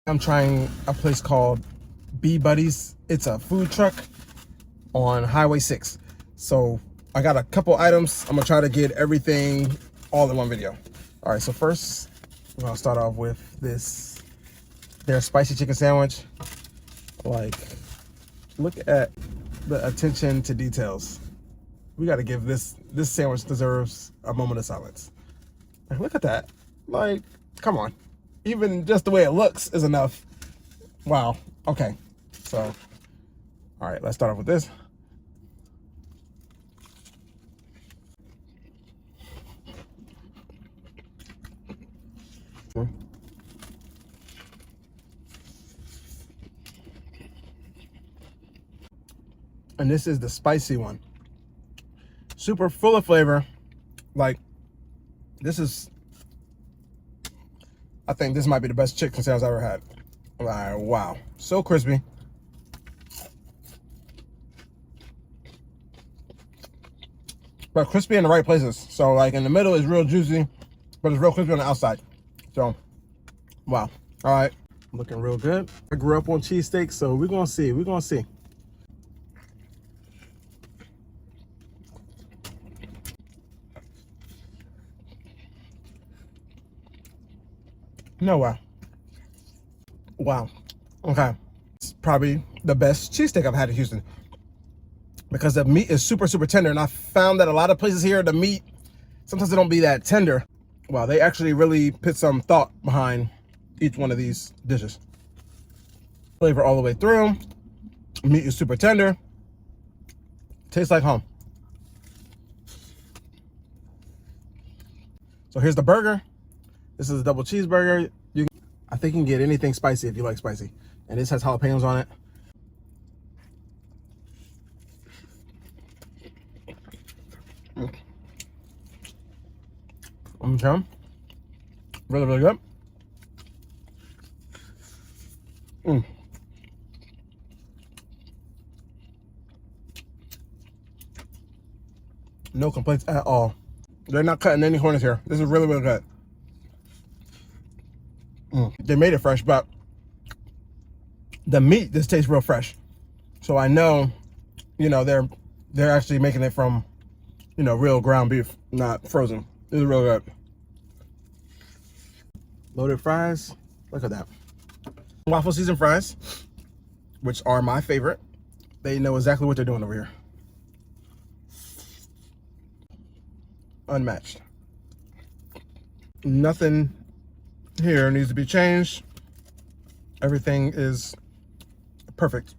I'm trying a place called B.Buddies. It's a food truck on Highway 6. So I got a couple items. I'm gonna try to get everything all in one video. All right, so first I'm gonna start off with their spicy chicken sandwich. Like, look at the attention to details. We gotta give this sandwich deserves a moment of silence. Like, look at that. Like, come on. Even just the way it looks is enough. Wow. Okay. So, all right, let's start off with this. And this is the spicy one. Super full of flavor. Like, I think this might be the best chicken sandwich I've ever had. Like, wow. So crispy. But crispy in the right places. So, like, in the middle is real juicy, but it's real crispy on the outside. So, wow. All right. Looking real good. I grew up on cheesesteaks, so we're going to see. We're going to see. No way. Wow. Okay. It's probably the best cheesesteak I've had in Houston because the meat is super, super tender. And I found that a lot of places here, the meat, sometimes they don't be that tender. Wow, they actually really put some thought behind each one of these dishes. Flavor all the way through. Meat is super tender. Tastes like home. So here's the burger. This is a double cheeseburger. I think you can get anything spicy if you like spicy. And this has jalapenos on it. Okay. Really, really good. No complaints at all. They're not cutting any corners here. This is really, really good. They made it fresh, but the meat just tastes real fresh. So I know, they're actually making it from, real ground beef, not frozen. This is real good. Loaded fries. Look at that. Waffle seasoned fries, which are my favorite. They know exactly what they're doing over here. Unmatched. Nothing here needs to be changed. Everything is perfect.